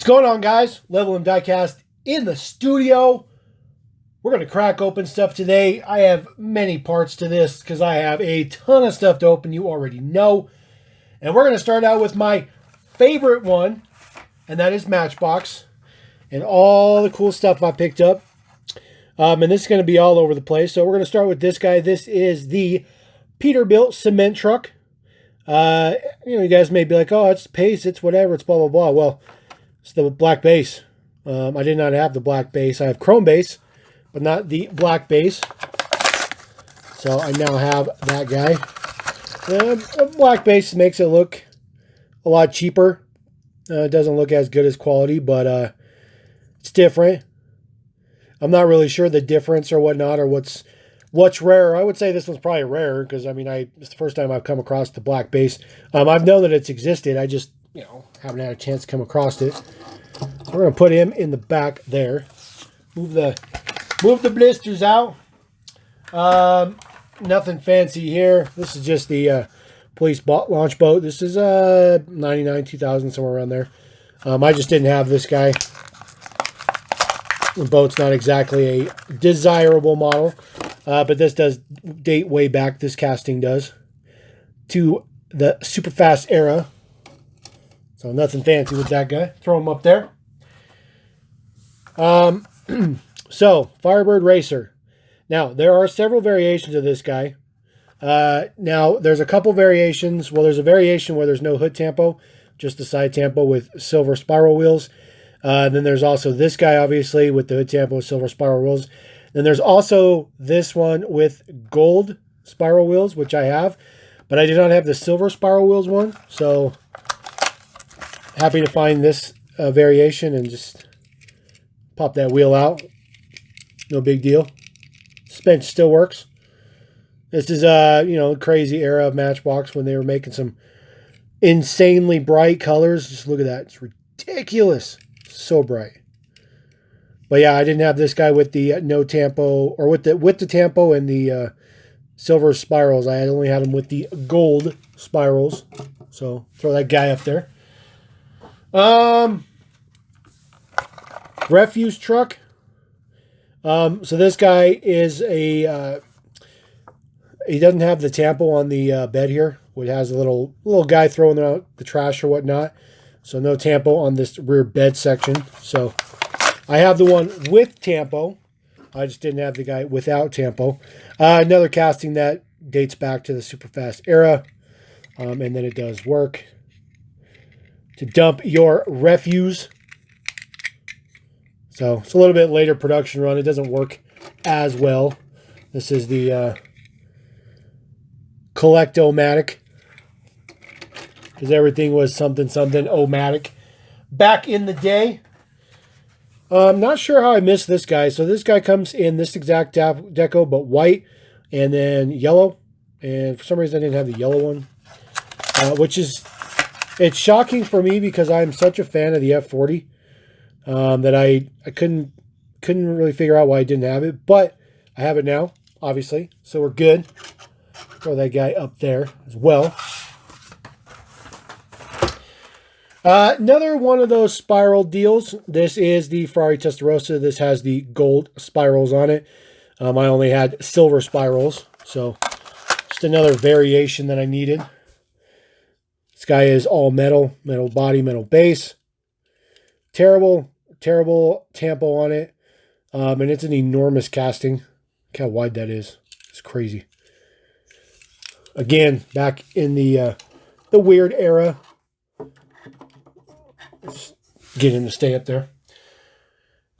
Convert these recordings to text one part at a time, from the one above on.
going on, guys? LevelMDiecast in the studio. We're going to crack open stuff today. I have many parts to this because I have a ton of stuff to open, you already know. And we're going to start out with my favorite one, and that is Matchbox. And all the cool stuff I picked up. And this is going to be all over the place. So we're going to start with this guy. This is the Peterbilt cement truck. You guys may be like, oh, it's pace, it's whatever, it's blah, blah, blah. Well, it's the black base. I did not have the black base. I have chrome base, but not the black base. So I now have that guy. The black base makes it look a lot cheaper. It doesn't look as good as quality, but it's different. I'm not really sure the difference or whatnot, or what's rare. I would say this one's probably rare because, I mean, it's the first time I've come across the black base. I've known that it's existed. I just, haven't had a chance to come across it. So we're going to put him in the back there. Move the blisters out. Nothing fancy here. This is just the police launch boat. This is 99, 2000, somewhere around there. I just didn't have this guy. The boat's not exactly a desirable model. But this does date way back, this casting does, to the super fast era. So nothing fancy with that guy. Throw him up there. So, Firebird Racer. Now, there are several variations of this guy. Now, there's a couple variations. Well, there's a variation where there's no hood tampo, just the side tampo with silver spiral wheels. Then there's also this guy, obviously, with the hood tampo with silver spiral wheels. Then there's also this one with gold spiral wheels, which I have. But I did not have the silver spiral wheels one. So, happy to find this variation and just pop that wheel out. No big deal. Suspension still works. This is, crazy era of Matchbox when they were making some insanely bright colors. Just look at that. It's ridiculous. So bright. But yeah, I didn't have this guy with the no tampo, or with the tampo and the silver spirals. I only had him with the gold spirals. So throw that guy up there. Refuse truck. So this guy is a he doesn't have the tampo on the bed here. It has a little guy throwing out the trash or whatnot. So no tampo on this rear bed section. So I have the one with tampo. I just didn't have the guy without tampo. Another casting that dates back to the super fast era. And then it does work to dump your refuse. So it's a little bit later production run. It doesn't work as well. This is the Collect-O-Matic, because everything was something-O-Matic back in the day. I'm not sure how I missed this guy. So this guy comes in this exact deco, but white and then yellow. And for some reason I didn't have the yellow one, it's shocking for me because I'm such a fan of the F40 that I couldn't really figure out why I didn't have it. But I have it now, obviously, so we're good. Throw that guy up there as well. Another one of those spiral deals. This is the Ferrari Testarossa. This has the gold spirals on it. I only had silver spirals, so just another variation that I needed. This guy is all metal body, metal base. Terrible tampo on it. And it's an enormous casting. Look how wide that is. It's crazy. Again, back in the weird era. Let's get him to stay up there.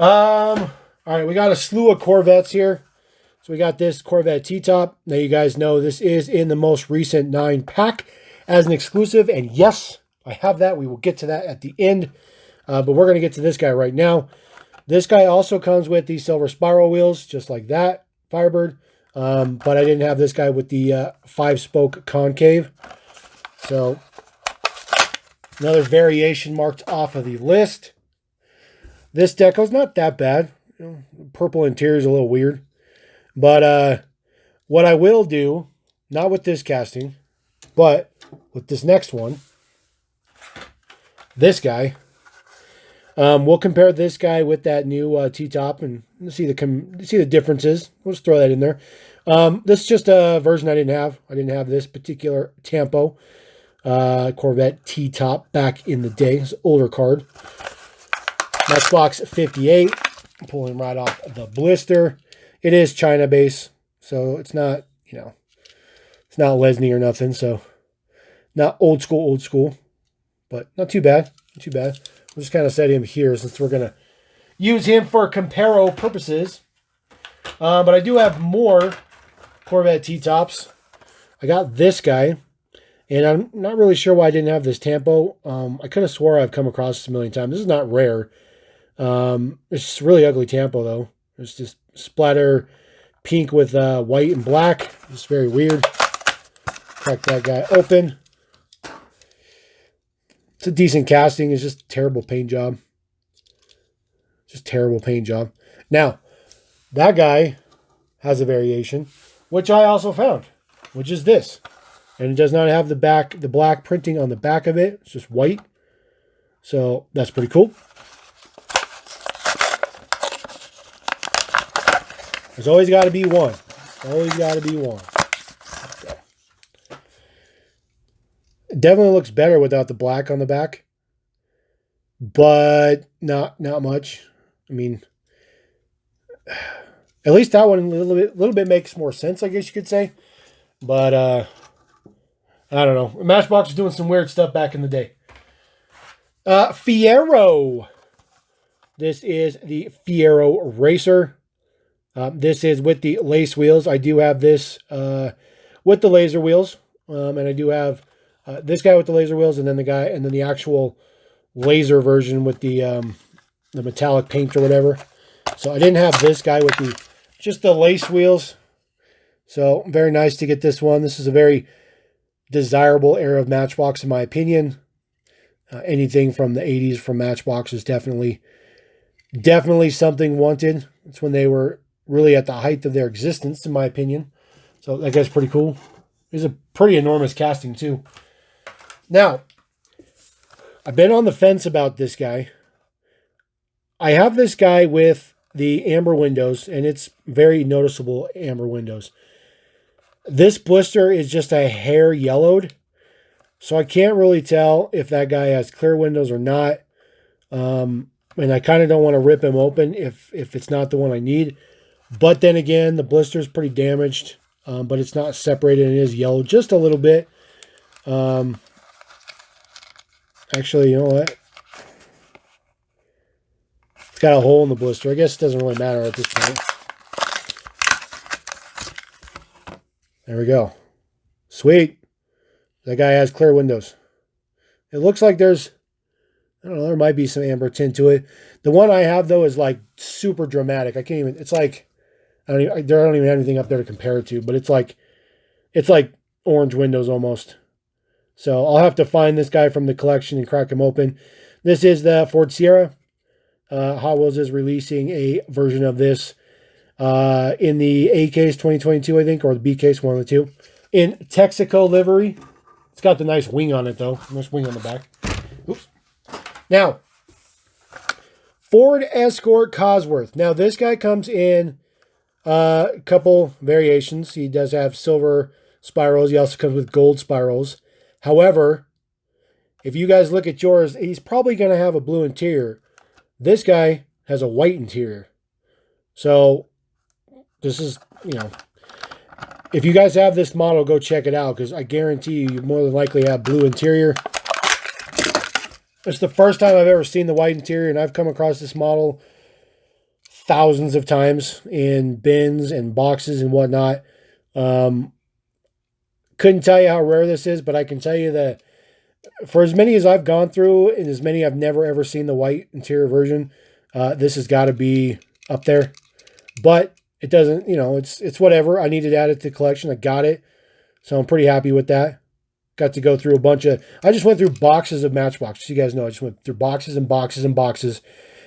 All right, we got a slew of Corvettes here. So we got this Corvette T-Top. Now you guys know this is in the most recent 9-pack as an exclusive. And yes, I have that. We will get to that at the end. But we're going to get to this guy right now. This guy also comes with the silver spiral wheels, just like that Firebird. But I didn't have this guy with the 5-spoke concave. So another variation marked off of the list. This deco's not that bad. Purple interior is a little weird. But what I will do, not with this casting, but with this next one, this guy, We'll compare this guy with that new T-top and see the differences. We'll just throw that in there. This is just a version I didn't have. I didn't have this particular Tampo Corvette T-top back in the day. It's an older card. Matchbox 58. Pulling right off the blister. It is China base, so it's not, it's not Lesney or nothing. So not old school, but not too bad. Not too bad. We'll just kind of set him here since we're gonna use him for comparo purposes. But I do have more Corvette T-tops. I got this guy, and I'm not really sure why I didn't have this Tampo. I could have swore I've come across this a million times. This is not rare. It's just really ugly Tampo, though. It's just splatter pink with white and black. It's very weird. Crack that guy open. It's a decent casting. It's just a terrible paint job. Just terrible paint job. Now, that guy has a variation, which I also found, which is this. And it does not have the black printing on the back of it. It's just white. So that's pretty cool. There's always got to be one. Always got to be one. It definitely looks better without the black on the back, but not much. I mean, at least that one a little bit makes more sense, I guess you could say. But I don't know. Matchbox was doing some weird stuff back in the day. Fiero. This is the Fiero Racer. This is with the lace wheels. I do have this with the laser wheels, and I do have this guy with the laser wheels, and then the actual laser version with the metallic paint or whatever. So I didn't have this guy with just the lace wheels. So very nice to get this one. This is a very desirable era of Matchbox, in my opinion. Anything from the 80s from Matchbox is definitely something wanted. It's when they were really at the height of their existence, in my opinion. So that guy's pretty cool. He's a pretty enormous casting, too. Now, I've been on the fence about this guy. I have this guy with the amber windows, and it's very noticeable amber windows. This blister is just a hair yellowed, so I can't really tell if that guy has clear windows or not. And I kind of don't want to rip him open if it's not the one I need. But then again, the blister is pretty damaged, but it's not separated and it is yellow just a little bit. Actually, you know what? It's got a hole in the blister. I guess it doesn't really matter at this point. There we go. Sweet. That guy has clear windows. It looks like there's, I don't know, there might be some amber tint to it. The one I have, though, is like super dramatic. I can't even, it's like, I don't even have anything up there to compare it to, but it's like orange windows almost. So I'll have to find this guy from the collection and crack him open. This is the Ford Sierra. Hot Wheels is releasing a version of this in the A case 2022, I think, or the B case, one of the two. In Texaco livery. It's got the nice wing on it, though. Nice wing on the back. Oops. Now, Ford Escort Cosworth. Now, this guy comes in a couple variations. He does have silver spirals. He also comes with gold spirals. However, if you guys look at yours, he's probably going to have a blue interior. This guy has a white interior. So, this is, if you guys have this model, go check it out, because I guarantee you more than likely have blue interior. It's the first time I've ever seen the white interior, and I've come across this model thousands of times in bins and boxes and whatnot. Couldn't tell you how rare this is, but I can tell you that for as many as I've gone through and as many I've never ever seen the white interior version, this has got to be up there. But it doesn't, it's whatever. I needed to add it to the collection. I got it. So I'm pretty happy with that. Got to go through a bunch of, I just went through boxes of Matchbox. So you guys know, I just went through boxes and boxes and boxes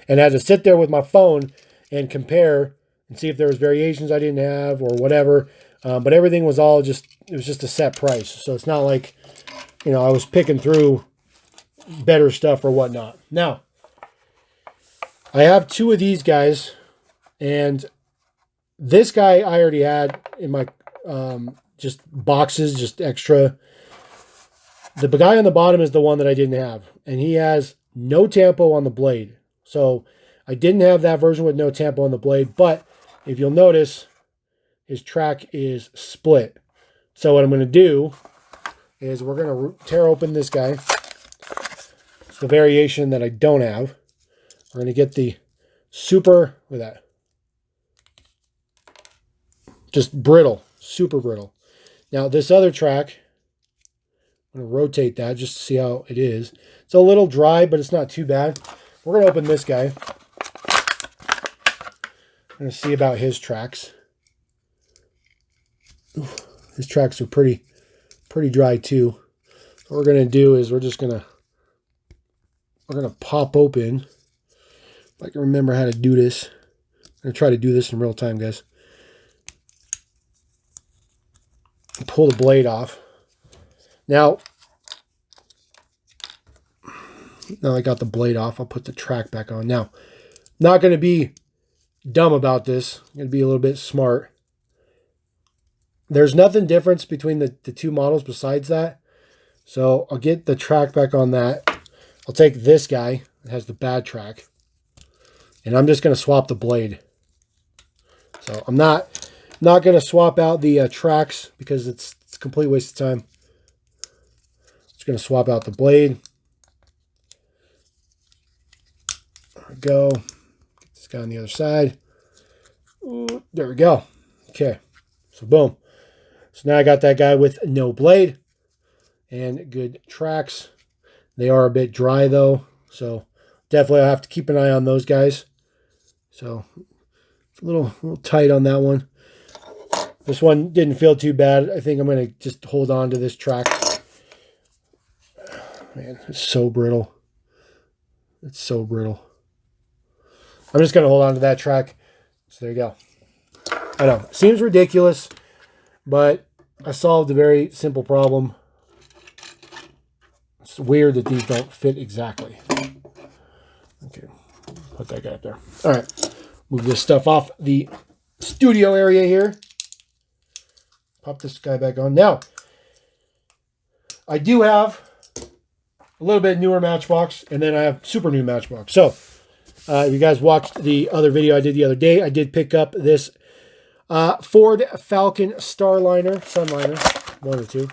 and had to sit there with my phone and compare and see if there was variations I didn't have or whatever. But everything was all just, it was just a set price. So it's not like, I was picking through better stuff or whatnot. Now, I have two of these guys, and this guy I already had in my just boxes, just extra. The guy on the bottom is the one that I didn't have, and he has no tampo on the blade. So I didn't have that version with no tampo on the blade, but if you'll notice, his track is split. So what I'm going to do is we're going to tear open this guy. It's the variation that I don't have. We're going to get the super, look at that. Just brittle, super brittle. Now this other track, I'm going to rotate that just to see how it is. It's a little dry, but it's not too bad. We're going to open this guy. I'm going to see about his tracks. Ooh, his tracks are pretty dry too. What we're going to do is we're going to pop open. If I can remember how to do this. I'm going to try to do this in real time, guys. Pull the blade off. Now I got the blade off, I'll put the track back on. Now, not going to be dumb about this. I'm going to be a little bit smart. There's nothing difference between the two models besides that. So I'll get the track back on that. I'll take this guy that has the bad track, and I'm just going to swap the blade. So I'm not going to swap out the tracks because it's a complete waste of time. Just going to swap out the blade. There we go. Get this guy on the other side. Ooh, there we go. Okay. So boom. So now I got that guy with no blade and good tracks. They are a bit dry though, so definitely I'll have to keep an eye on those guys. So it's a little tight on that one. This one didn't feel too bad. I think I'm going to just hold on to this track. Man, it's so brittle. It's so brittle. I'm just going to hold on to that track. So there you go. I know, it seems ridiculous, but I solved a very simple problem. It's weird that these don't fit exactly. Okay, put that guy up there. All right, move this stuff off the studio area here. Pop this guy back on. Now, I do have a little bit newer Matchbox, and then I have super new Matchbox. So, if you guys watched the other video I did the other day, I did pick up this Ford Falcon Sunliner, one or two.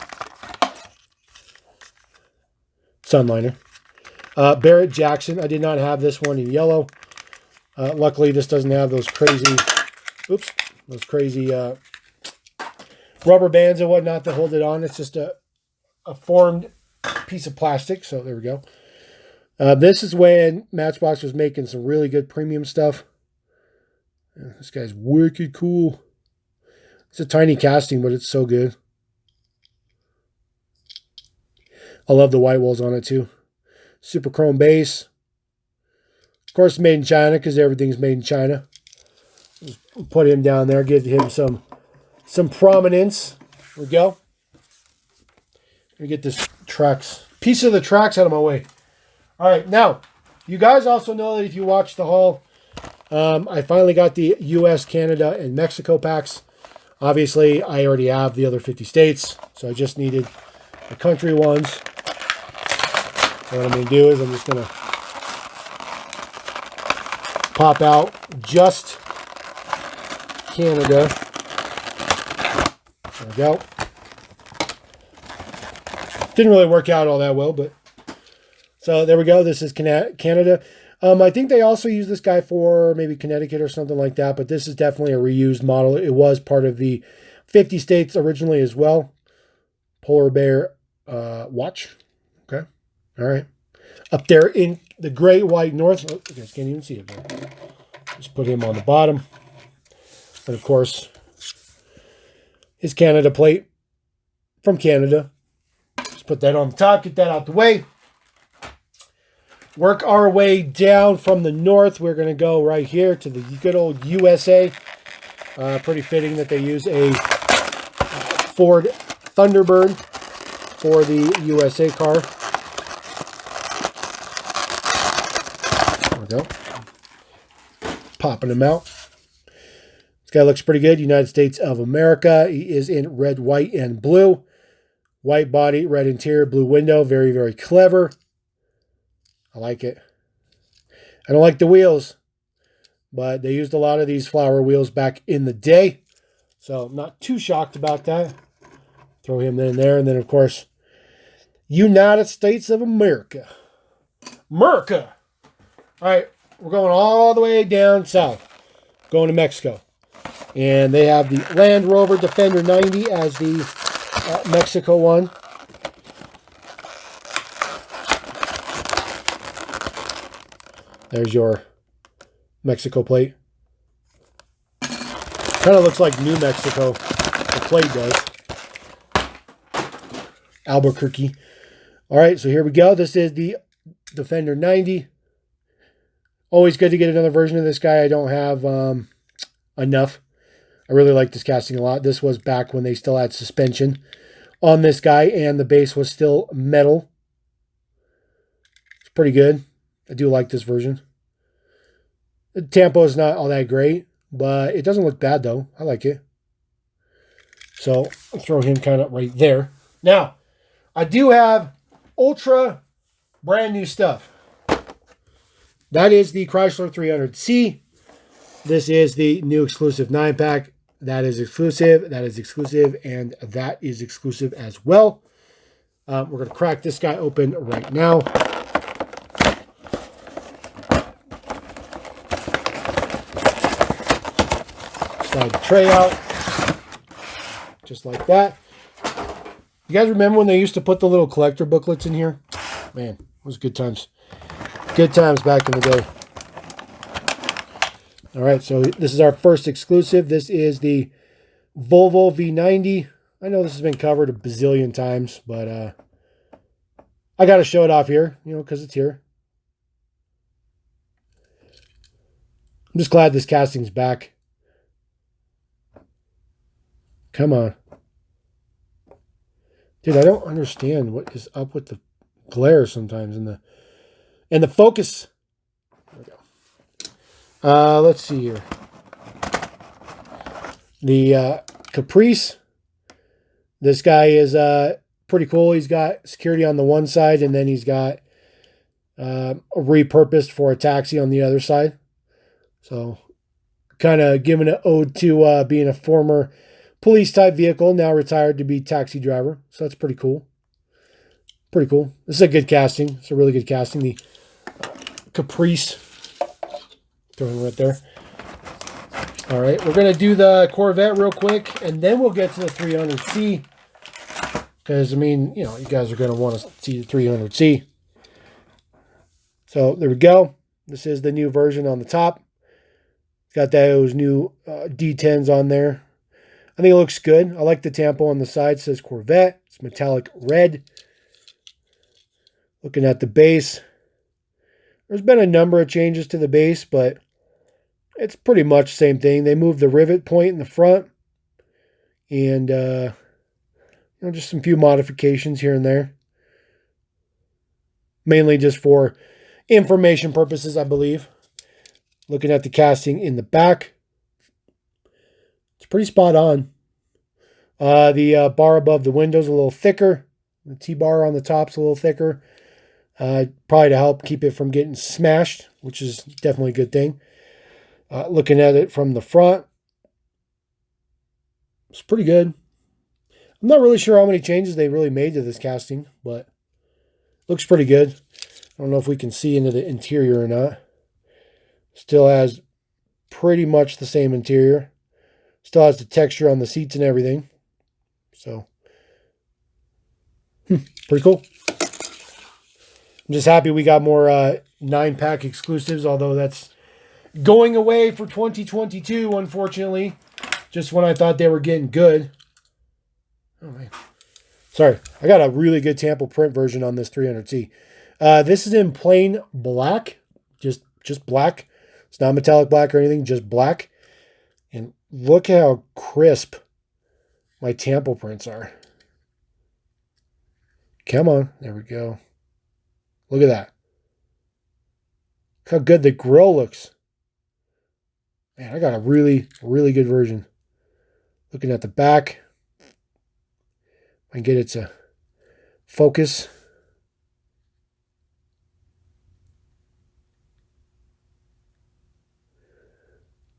Sunliner. Barrett Jackson. I did not have this one in yellow. Luckily, this doesn't have those crazy, rubber bands and whatnot to hold it on. It's just a formed piece of plastic. So there we go. This is when Matchbox was making some really good premium stuff. This guy's wicked cool. It's a tiny casting, but it's so good. I love the white walls on it too. Super chrome base. Of course, made in China because everything's made in China. Just put him down there, give him some prominence. There we go. Let me get this piece of the tracks out of my way. All right, now, you guys also know that if you watch the haul, I finally got the U.S., Canada, and Mexico packs. Obviously, I already have the other 50 states, so I just needed the country ones. So what I'm going to do is I'm just going to pop out just Canada. There we go. Didn't really work out all that well, but so there we go. This is Canada. I think they also use this guy for maybe Connecticut or something like that, but this is definitely a reused model. It was part of the 50 states originally as well. Polar Bear watch. Okay. All right. Up there in the Great White North. Oh, you guys can't even see it there. Just put him on the bottom. And of course, his Canada plate from Canada. Just put that on the top, get that out the way. Work our way down from the north. We're going to go right here to the good old USA. Pretty fitting that they use a Ford Thunderbird for the USA car. There we go. popping him out. This guy looks pretty good. United States of America. He is in red, white, and blue. White body, red interior, blue window. Very, very clever. I like it. I don't like the wheels, but they used a lot of these flower wheels back in the day. So I'm not too shocked about that. Throw him in there. And then, of course, United States of America. America! All right, we're going all the way down south. Going to Mexico. And they have the Land Rover Defender 90 as the Mexico one. There's your Mexico plate. Kind of looks like New Mexico. The plate does. Albuquerque. All right, so here we go. This is the Defender 90. Always good to get another version of this guy. I don't have enough. I really like this casting a lot. This was back when they still had suspension on this guy, and the base was still metal. It's pretty good. I do like this version. The tempo is not all that great, but it doesn't look bad, though. I like it. So I'll throw him kind of right there. Now, I do have ultra brand new stuff. That is the Chrysler 300C. This is the new exclusive 9-pack. That is exclusive, that is exclusive, and that is exclusive as well. We're going to crack this guy open right now. Slide the tray out. Just like that. You guys remember when they used to put the little collector booklets in here? Man, it was good times. Good times back in the day. All right, so this is our first exclusive. This is the Volvo V90. I know this has been covered a bazillion times, but I got to show it off here, you know, because it's here. I'm just glad this casting's back. Come on. Dude, I don't understand what is up with the glare sometimes and the focus. There we go. Let's see here. The Caprice. This guy is pretty cool. He's got security on the one side, and then he's got repurposed for a taxi on the other side. So kind of giving an ode to being a former police type vehicle, now retired to be taxi driver. So that's pretty cool. Pretty cool. This is a good casting. It's a really good casting. The Caprice. Throw him right there. All right, we're going to do the Corvette real quick, and then we'll get to the 300C. Because, I mean, you know, you guys are going to want to see the 300C. So, there we go. This is the new version on the top. It's got those new D10s on there. I think it looks good. I like the tampo on the side. It says Corvette. It's metallic red. Looking at the base. There's been a number of changes to the base, but it's pretty much the same thing. They moved the rivet point in the front. And, you know, just some few modifications here and there. Mainly just for information purposes, I believe. Looking at the casting in the back. It's pretty spot on. The bar above the window is a little thicker. The T-bar on the top is a little thicker. Probably to help keep it from getting smashed, which is definitely a good thing. Looking at it from the front, it's pretty good. I'm not really sure how many changes they really made to this casting, but looks pretty good. I don't know if we can see into the interior or not. Still has pretty much the same interior. Still has the texture on the seats and everything. So, pretty cool. I'm just happy we got more 9-pack exclusives, although that's going away for 2022, unfortunately. Just when I thought they were getting good. Oh, man. Sorry. I got a really good Tampa print version on this 300C. This is in plain black. Just black. It's not metallic black or anything, just black. And look how crisp my Tampa prints are. Come on. There we go. Look at that. Look how good the grill looks. Man, I got a really, really good version. Looking at the back. I can get it to focus.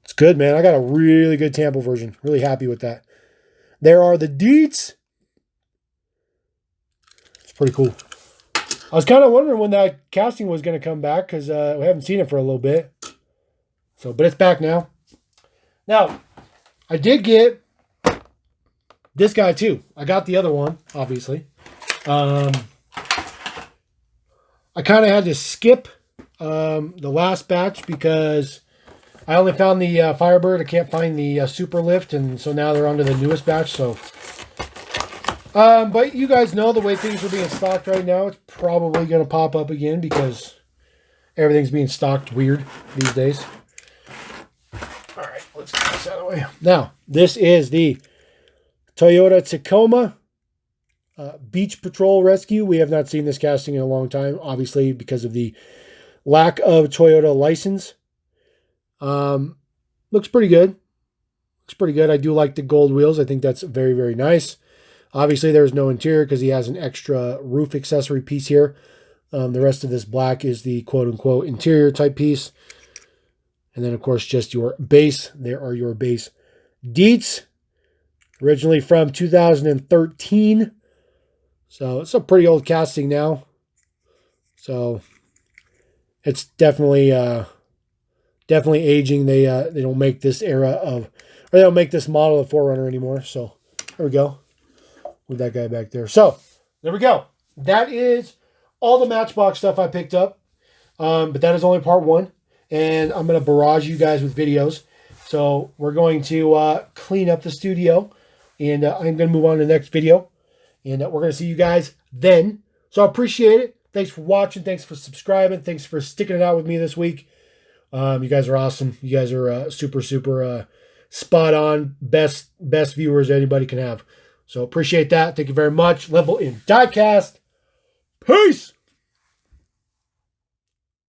It's good, man. I got a really good Tampa version. Really happy with that. There are the deets. It's pretty cool. I was kind of wondering when that casting was going to come back because we haven't seen it for a little bit. So, but it's back now. Now, I did get this guy too. I got the other one, obviously. I kind of had to skip the last batch because I only found the Firebird. I can't find the Super Lift, and so now they're onto the newest batch. So, but you guys know the way things are being stocked right now, it's probably going to pop up again because everything's being stocked weird these days. All right, let's get this out of the way. Now, this is the Toyota Tacoma Beach Patrol Rescue. We have not seen this casting in a long time, obviously because of the lack of Toyota license. Looks pretty good. Looks pretty good. I do like the gold wheels. I think that's very, very nice. Obviously, there's no interior because he has an extra roof accessory piece here. The rest of this black is the quote-unquote interior type piece. And then, of course, just your base. There are your base deets. Originally from 2013. So it's a pretty old casting now. So it's definitely definitely aging. They don't make this era of, or they don't make this model of 4Runner anymore. So there we go. With that guy back there. So there we go. That is all the Matchbox stuff I picked up. But that is only part one. And I'm going to barrage you guys with videos. So we're going to clean up the studio. And I'm going to move on to the next video. And we're going to see you guys then. So I appreciate it. Thanks for watching. Thanks for subscribing. Thanks for sticking it out with me this week. You guys are awesome. You guys are super, super spot on. Best viewers anybody can have. So appreciate that. Thank you very much. LevelMDiecast. Peace.